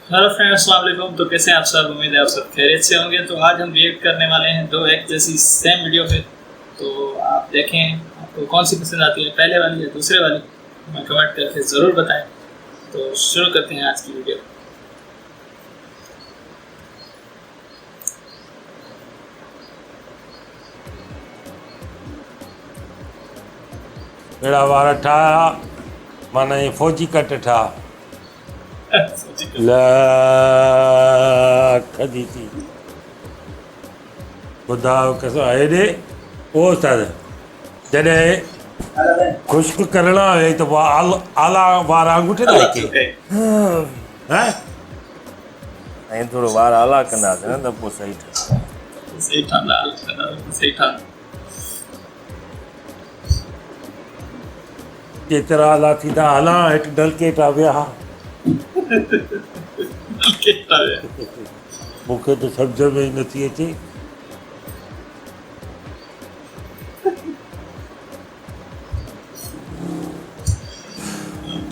Hello friends, अस्सलाम वालेकुम। तो कैसे हैं आप सब? उम्मीद है आप सब खैरियत से होंगे। तो आज हम रिएक्ट करने वाले हैं दो एक जैसी सेम वीडियो पे। तो आप देखें आपको कौन सी पसंद आती है, पहले वाली या दूसरे वाली, हमें कमेंट करके ज़रूर बताएं। तो शुरू करते हैं आज की वीडियो। बेड़ा वार ठा माना ये फौजी कट ठा लाख दी थी खुदा कसो हेॾे ओ उस्ताद जॾहिं खुश्क करणा है तो आला वार अंगूठे लाइके हैं ऐं थोरो वार आला कंदासीं न त पोइ सही ठहंदो। सही ठंडा, सही ठंडा। केतिरा आला थींदा हलां हेठि डलकेटा विया मूंखे त सम्झ में ई नथी अचे।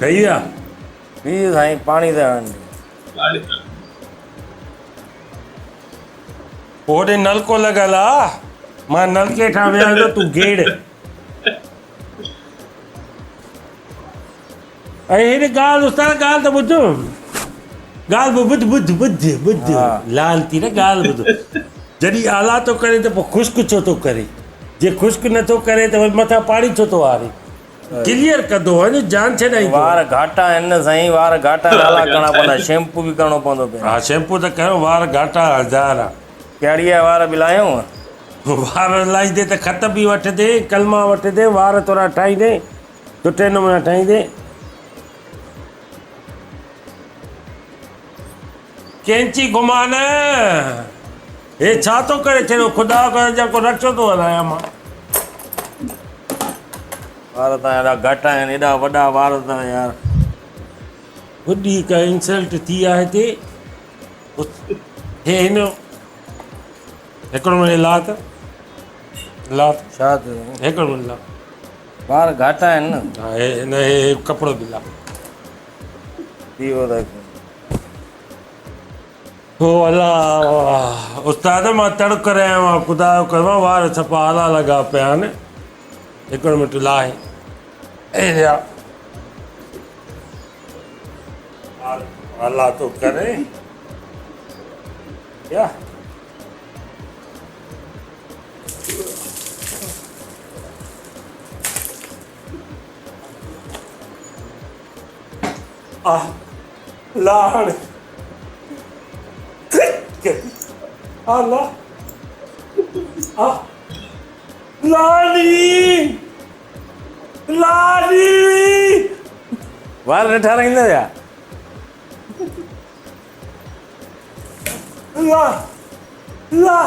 ठही विया पी साईं पाणी त हणनि ओॾे नलको लॻल आहे, मां नलके ठां विया थो तूं गेड़। ऐं हेॾे ॻाल्हि उस्ताद ॻाल्हि त ॿुध, ॻाल्हि ॿुध ॿुध ॿुध ॿुध लाल थी न ॻाल्हि ॿुध। जॾहिं आला थो करे त पोइ ख़ुश्क छो थो करे? जे ख़ुश्क नथो करे त वरी मथां पाणी छो थो वारे? क्लियर कंदो वञ, जान छॾाई। वार घाटा आहिनि न साईं, वार घाटा आला करणा पवंदा, शैम्पू बि करिणो पवंदो पिया। हा शैम्पू त कयो, वार घाटा हज़ार आहे। कहिड़ी आहे वार बि लायूं? वार लाहींदे त ख़त बि वठंदे, कलमा वठंदे, वार थोरा ठाहींदे, सुठे नमूने ठाहींदे। कैंची घुमा न, हे छा थो करे छॾियो? ख़ुदा जेको रक्षो थो हलायां मां। वार त हेॾा घटि आहिनि, हेॾा वॾा वार त यार। वॾी का इंसल्ट थी आहे हिते। हे हिन हिकिड़ो मिनट लात लात छा थियो? हिकिड़ो मिनट ला। वार घाटा आहिनि न। हा हिन हे कपिड़ो बि ला। थी वियो त हो अला उस्ताद मां तड़क रहिया हुआ, ख़ुदा जो कयो वार सफ़ा आला लॻा पिया आहिनि। हिकिड़ो मिंट लाहे आला तो करे क्या लाड़ आला लाली लाली वार न ठाराईंदा छा? ला ला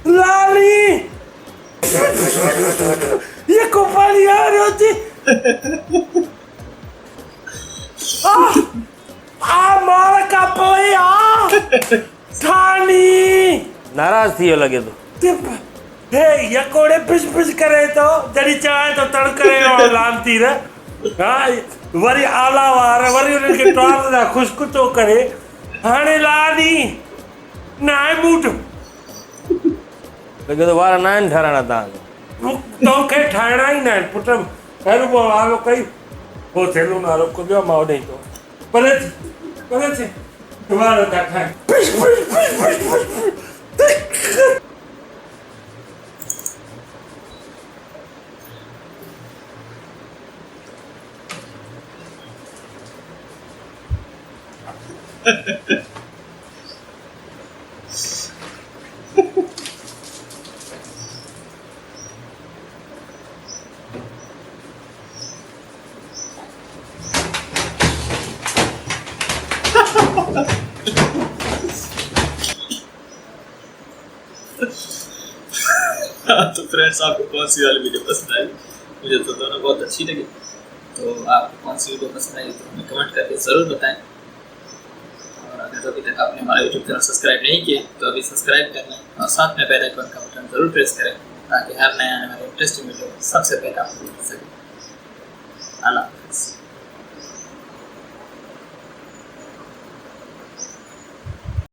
लाली ये कोपाली आ रही होती आ मार का पोई आ ठानी नाराज़ थी वियो लॻे थो। हे यकोड़े पिश पिश करे तो जड़ी चाहे तो तड़करे और लांती रे। हाँ वरी आला वार वरी उनके टॉप दा खुश्क तो करे हाणे लादी नाय बूट लॻे थो वार न आहिनि ठाराइणा तव्हांखे। तोखे ठाहिणा ई न आहिनि पुट। पहिरियों पोइ वारो कई पोइ थेलो नारो कुझु मां ॾेई थो परे थी वार था ठाहे। तो फ्रेंड्स, आपको कौन सी वाली वीडियो पसंद आई? मुझे तो दोनों बहुत अच्छी लगी। तो आपको कौन सी वीडियो पसंद आई तो हमें कमेंट करके ज़रूर बताएं। और अगर अभी तक आपने हमारा यूट्यूब चैनल सब्सक्राइब नहीं किया तो अभी सब्सक्राइब कर लें और साथ में बेल आइकन का बटन ज़रूर प्रेस करें ताकि हर नया आने वाला इंटरेस्टिंग वीडियो सबसे पहले आपको मिल सके। अल्लाह।